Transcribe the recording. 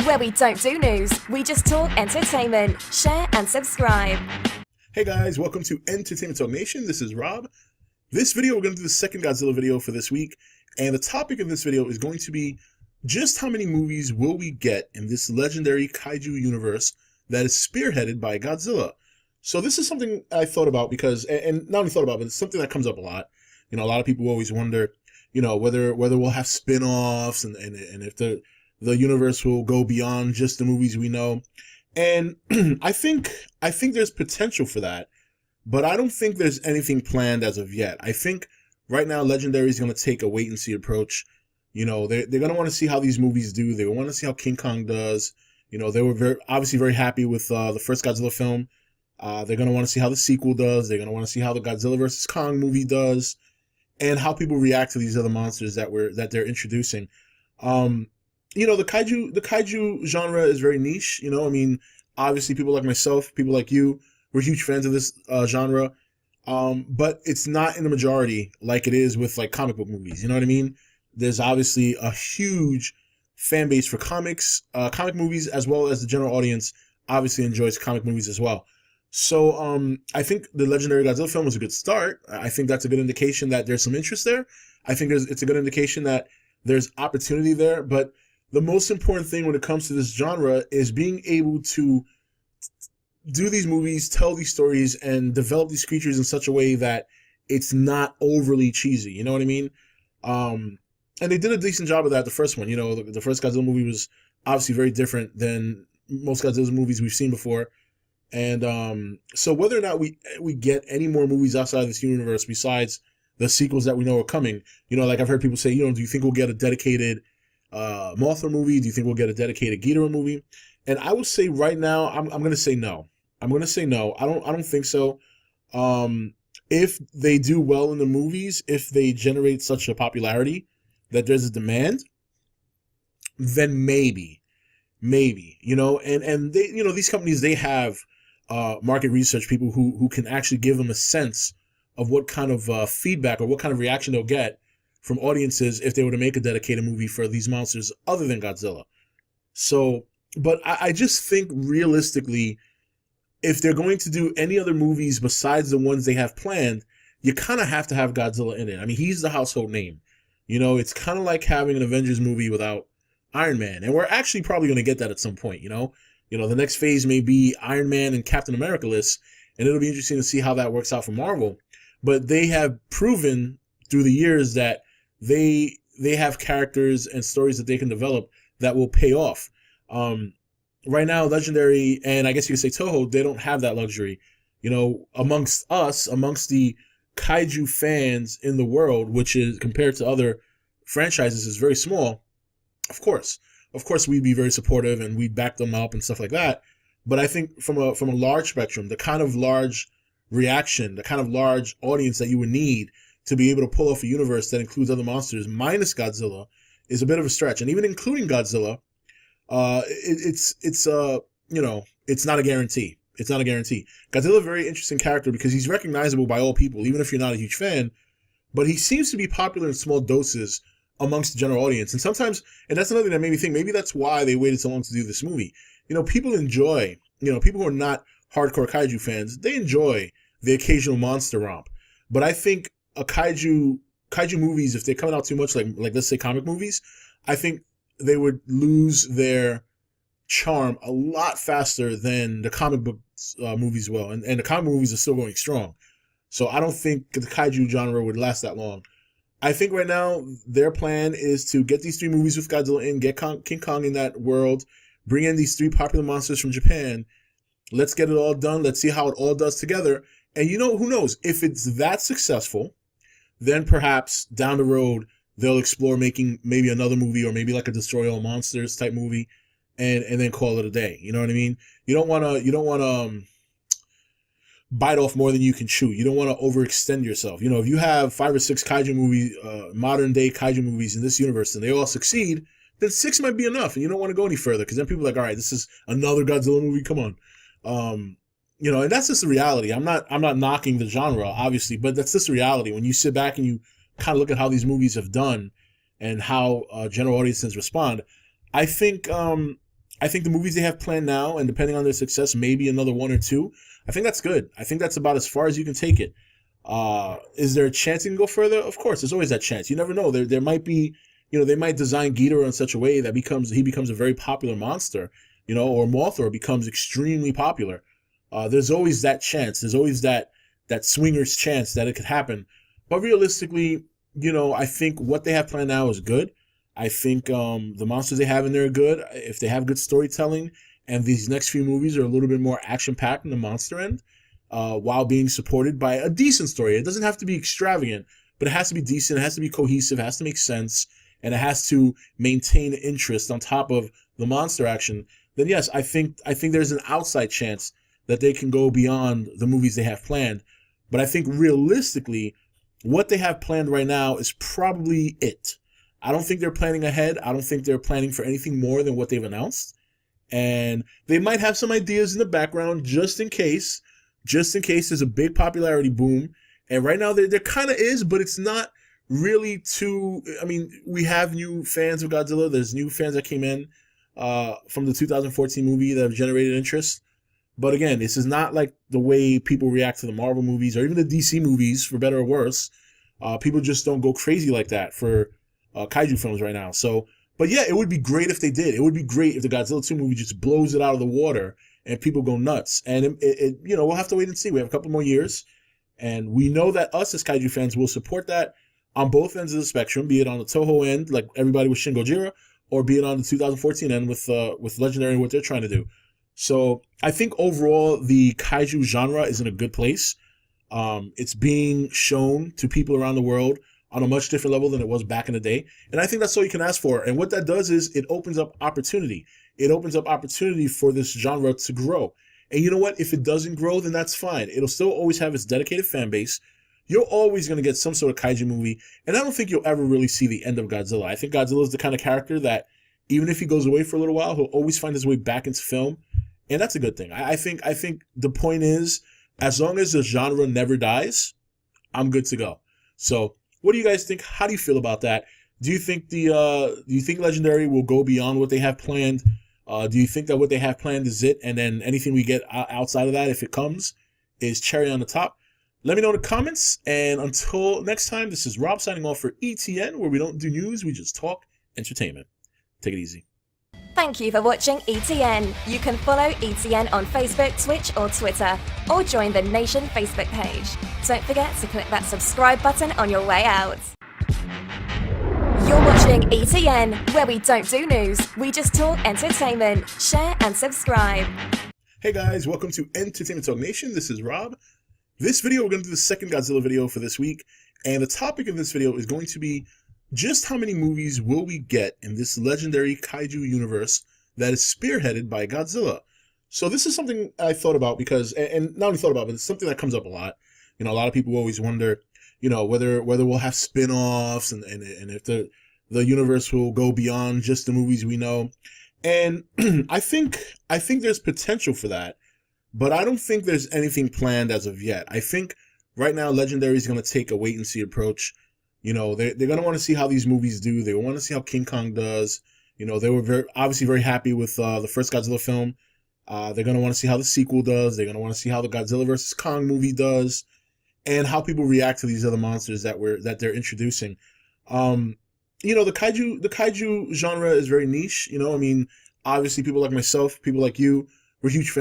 where we don't do news, we just talk entertainment. Share and subscribe. Hey guys, welcome to Entertainment Talk Nation. This is Rob. This video, we're going to do the second Godzilla video for this week, and the topic of this video is going to be just how many movies will we get in this legendary Kaiju universe that is spearheaded by Godzilla. So this is something I thought about because, and not only thought about, but it's something that comes up a lot. You know, a lot of people always wonder, you know, whether we'll have spin-offs and if the universe will go beyond just the movies we know. And I think there's potential for that, but I don't think there's anything planned as of yet. I think right now Legendary is going to take a wait and see approach. You know, they're going to want to see how these movies do. They want to see how King Kong does. You know, they were obviously very happy with the first Godzilla film. They're going to want to see how the sequel does. They're going to want to see how the Godzilla vs. Kong movie does, and how people react to these other monsters that they're introducing. You know, the kaiju genre is very niche. You know, I mean, obviously people like myself, people like you, we're huge fans of this genre. But it's not in the majority like it is with like comic book movies. You know what I mean? There's obviously a huge fan base for comic movies, as well as the general audience obviously enjoys comic movies as well. So I think the legendary Godzilla film was a good start. I think that's a good indication that there's some interest there. I think it's a good indication that there's opportunity there. But the most important thing when it comes to this genre is being able to do these movies, tell these stories, and develop these creatures in such a way that it's not overly cheesy. You know what I mean? And they did a decent job of that, the first one. You know, the first Godzilla movie was obviously very different than most Godzilla movies we've seen before. And so whether or not we get any more movies outside of this universe besides the sequels that we know are coming, you know, like I've heard people say, you know, do you think we'll get a dedicated Mothra movie? Do you think we'll get a dedicated Ghidorah movie? And I would say right now, I'm going to say no. I'm going to say no. I don't think so. If they do well in the movies, if they generate such a popularity that there's a demand, then maybe, you know, and they, you know, these companies, they have market research people who can actually give them a sense of what kind of feedback or what kind of reaction they'll get from audiences if they were to make a dedicated movie for these monsters other than Godzilla. So, but I just think realistically, if they're going to do any other movies besides the ones they have planned, you kind of have to have Godzilla in it. I mean, he's the household name. You know, it's kind of like having an Avengers movie without Iron Man. And we're actually probably going to get that at some point, you know? You know, the next phase may be Iron Man and Captain America-less, and it'll be interesting to see how that works out for Marvel. But they have proven through the years that they have characters and stories that they can develop that will pay off. Right now, Legendary, and I guess you could say Toho, they don't have that luxury. You know, amongst the kaiju fans in the world, which is compared to other franchises is very small. Of course, we'd be very supportive and we'd back them up and stuff like that. But I think from a large spectrum, the kind of large reaction, the kind of large audience that you would need to be able to pull off a universe that includes other monsters minus Godzilla is a bit of a stretch. And even including Godzilla, it's you know, it's not a guarantee. It's not a guarantee. Godzilla, a very interesting character because he's recognizable by all people, even if you're not a huge fan. But he seems to be popular in small doses amongst the general audience. And sometimes, and that's another thing that made me think, maybe that's why they waited so long to do this movie. You know, people enjoy, you know, people who are not hardcore kaiju fans, they enjoy the occasional monster romp. But I think a kaiju movies, if they're coming out too much, like let's say comic movies, I think they would lose their charm a lot faster than the comic book movies will. And the comic movies are still going strong. So I don't think the kaiju genre would last that long. I think right now their plan is to get these 3 movies with Godzilla in, get King Kong in that world, bring in these 3 popular monsters from Japan. Let's get it all done. Let's see how it all does together. And you know, who knows? If it's that successful, then perhaps down the road they'll explore making maybe another movie or maybe like a Destroy All Monsters type movie, and then call it a day. You know what I mean? You don't want to bite off more than you can chew. You don't want to overextend yourself. You know, if you have 5 or 6 kaiju movies, modern day kaiju movies in this universe, and they all succeed, then 6 might be enough, and you don't want to go any further because then people are like, all right, this is another Godzilla movie. Come on. You know, and that's just the reality. I'm not knocking the genre, obviously, but that's just the reality. When you sit back and you kind of look at how these movies have done and how general audiences respond, I think I think the movies they have planned now, and depending on their success, maybe another one or two. I think that's good. I think that's about as far as you can take it. Is there a chance it can go further? Of course, there's always that chance. You never know. There might be, they might design Ghidorah in such a way that he becomes a very popular monster, or Mothra becomes extremely popular. There's always that chance. There's always that swinger's chance that it could happen. But realistically, I think what they have planned now is good. I think the monsters they have in there are good. If they have good storytelling, and these next few movies are a little bit more action-packed in the monster end, while being supported by a decent story. It doesn't have to be extravagant, but it has to be decent, it has to be cohesive, it has to make sense, and it has to maintain interest on top of the monster action. Then yes, I think there's an outside chance that they can go beyond the movies they have planned. But I think realistically, what they have planned right now is probably it. I don't think they're planning ahead. I don't think they're planning for anything more than what they've announced. And they might have some ideas in the background just in case there's a big popularity boom. And right now there kind of is, but it's not really too, we have new fans of Godzilla. There's new fans that came in from the 2014 movie that have generated interest. But again, this is not like the way people react to the Marvel movies or even the DC movies, for better or worse. People just don't go crazy like that for kaiju films right now. So, but yeah, it would be great if they did. It would be great if the Godzilla 2 movie just blows it out of the water and people go nuts. And we'll have to wait and see. We have a couple more years, and we know that us as kaiju fans will support that on both ends of the spectrum, be it on the Toho end, like everybody with Shin Gojira, or be it on the 2014 end with Legendary and what they're trying to do. So I think overall the kaiju genre is in a good place. It's being shown to people around the world on a much different level than it was back in the day. And I think that's all you can ask for. And what that does is it opens up opportunity. It opens up opportunity for this genre to grow. And you know what? If it doesn't grow, then that's fine. It'll still always have its dedicated fan base. You're always going to get some sort of kaiju movie. And I don't think you'll ever really see the end of Godzilla. I think Godzilla is the kind of character that even if he goes away for a little while, he'll always find his way back into film. And that's a good thing. I think the point is, as long as the genre never dies, I'm good to go. So what do you guys think? How do you feel about that? Do you think do you think Legendary will go beyond what they have planned? Do you think that what they have planned is it, and then anything we get outside of that, if it comes, is cherry on the top? Let me know in the comments. And until next time, this is Rob signing off for ETN, where we don't do news, we just talk entertainment. Take it easy. Thank you for watching ETN. You can follow ETN on Facebook, Twitch, or Twitter, or join the Nation Facebook page. Don't forget to click that subscribe button on your way out. You're watching ETN, where we don't do news, we just talk entertainment. Share and subscribe. Hey guys, welcome to Entertainment Talk Nation. This is Rob. This video, we're going to do the second Godzilla video for this week. And the topic of this video is going to be just how many movies will we get in this legendary kaiju universe that is spearheaded by Godzilla. So this is something I thought about because, and not only thought about, but it's something that comes up a lot. A lot of people always wonder, whether we'll have spin-offs and if the universe will go beyond just the movies we know. And I think there's potential for that, but I don't think there's anything planned as of yet. I think right now Legendary is going to take a wait and see approach. They're going to want to see how these movies do. They want to see how King Kong does. They were obviously very happy with the first Godzilla film. They're going to want to see how the sequel does. They're going to want to see how the Godzilla vs. Kong movie does, and how people react to these other monsters that they're introducing. The kaiju genre is very niche. Obviously people like myself, people like you, we're huge fans